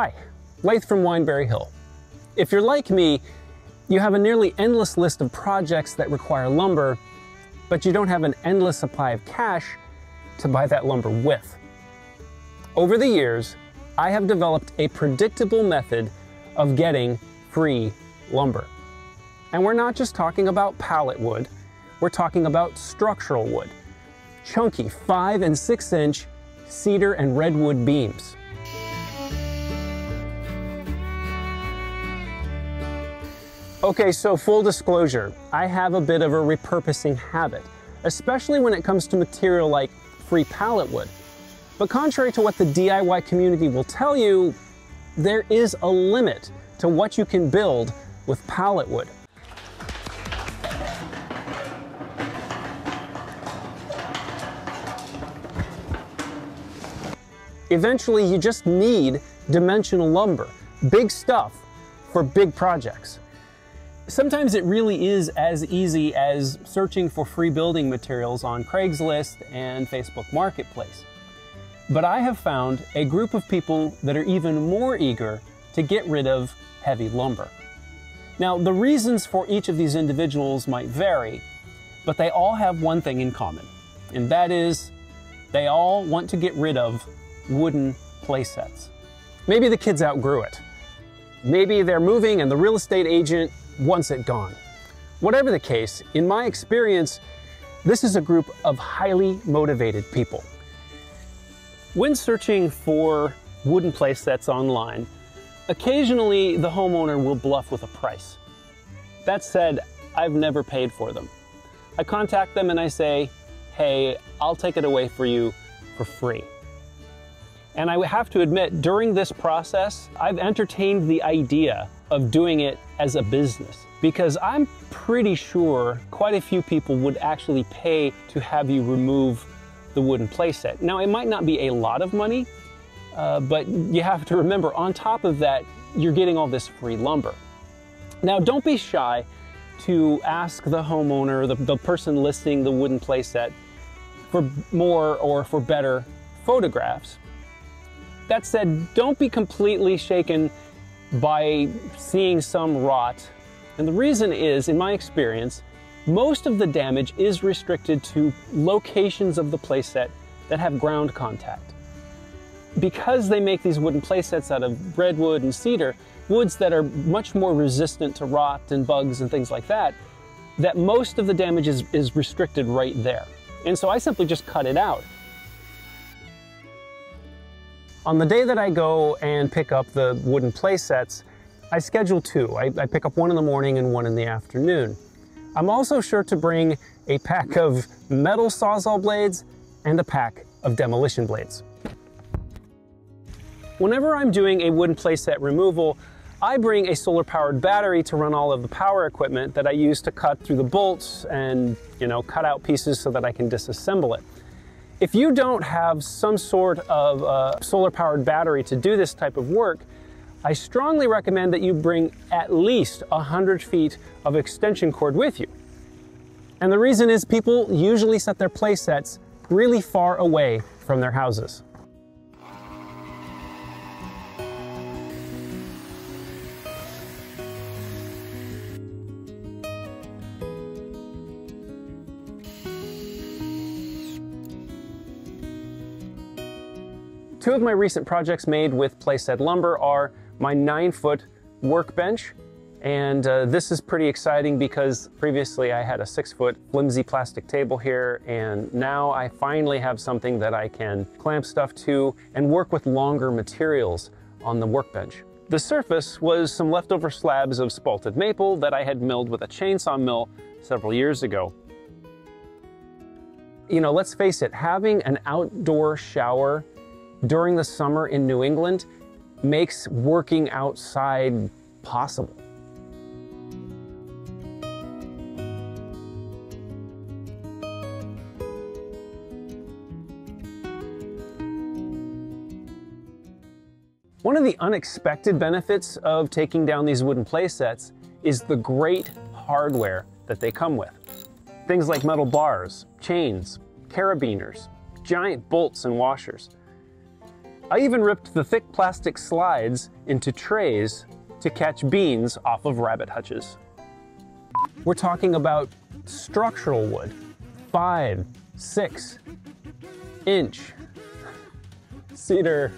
Hi, Laith from Wineberry Hill. If you're like me, you have a nearly endless list of projects that require lumber, but you don't have an endless supply of cash to buy that lumber with. Over the years, I have developed a predictable method of getting free lumber. And we're not just talking about pallet wood, we're talking about structural wood. Chunky 5 and 6 inch cedar and redwood beams. Okay, so full disclosure, I have a bit of a repurposing habit, especially when it comes to material like free pallet wood. But contrary to what the DIY community will tell you, there is a limit to what you can build with pallet wood. Eventually, you just need dimensional lumber, big stuff for big projects. Sometimes it really is as easy as searching for free building materials on Craigslist and Facebook Marketplace. But I have found a group of people that are even more eager to get rid of heavy lumber. Now, the reasons for each of these individuals might vary, but they all have one thing in common, and that is they all want to get rid of wooden playsets. Maybe the kids outgrew it. Maybe they're moving and the real estate agent wants it gone. Whatever the case, in my experience, this is a group of highly motivated people. When searching for wooden playsets online, occasionally the homeowner will bluff with a price. That said, I've never paid for them. I contact them and I say, hey, I'll take it away for you for free. And I have to admit, during this process, I've entertained the idea of doing it as a business, because I'm pretty sure quite a few people would actually pay to have you remove the wooden playset. Now, it might not be a lot of money, but you have to remember, on top of that, you're getting all this free lumber. Now, don't be shy to ask the homeowner, the person listing the wooden playset, for more or for better photographs. That said, don't be completely shaken by seeing some rot. And the reason is, in my experience, most of the damage is restricted to locations of the playset that have ground contact. Because they make these wooden playsets out of redwood and cedar, woods that are much more resistant to rot and bugs and things like that, that most of the damage is restricted right there. And so I simply just cut it out. On the day that I go and pick up the wooden playsets, I schedule two. I pick up one in the morning and one in the afternoon. I'm also sure to bring a pack of metal Sawzall blades and a pack of demolition blades. Whenever I'm doing a wooden playset removal, I bring a solar-powered battery to run all of the power equipment that I use to cut through the bolts and, cut out pieces so that I can disassemble it. If you don't have some sort of solar-powered battery to do this type of work, I strongly recommend that you bring at least 100 feet of extension cord with you. And the reason is people usually set their playsets really far away from their houses. Two of my recent projects made with playset lumber are my 9-foot workbench, and this is pretty exciting because previously I had a 6-foot flimsy plastic table here, and now I finally have something that I can clamp stuff to and work with longer materials on the workbench. The surface was some leftover slabs of spalted maple that I had milled with a chainsaw mill several years ago. Let's face it, having an outdoor shower during the summer in New England makes working outside possible. One of the unexpected benefits of taking down these wooden playsets is the great hardware that they come with. Things like metal bars, chains, carabiners, giant bolts and washers. I even ripped the thick plastic slides into trays to catch beans off of rabbit hutches. We're talking about structural wood, 5, 6 inch cedar,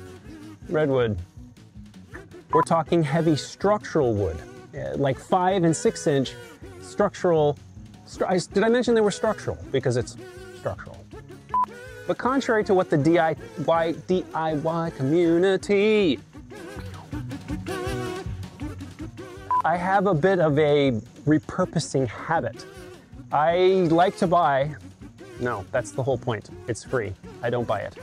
redwood. We're talking heavy structural wood, like 5 and 6 inch structural. Did I mention they were structural? Because it's structural. But contrary to what the DIY community, I have a bit of a repurposing habit. I like to buy, no, that's the whole point. It's free. I don't buy it.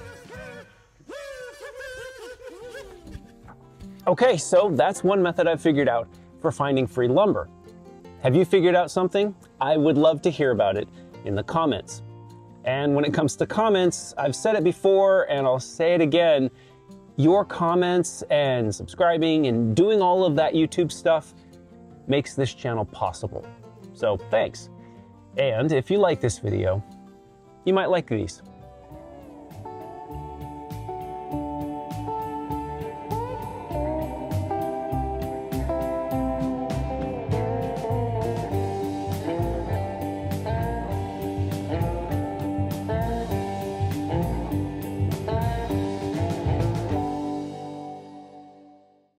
Okay, so that's one method I've figured out for finding free lumber. Have you figured out something? I would love to hear about it in the comments. And when it comes to comments, I've said it before and I'll say it again, your comments and subscribing and doing all of that YouTube stuff makes this channel possible. So thanks. And if you like this video, you might like these.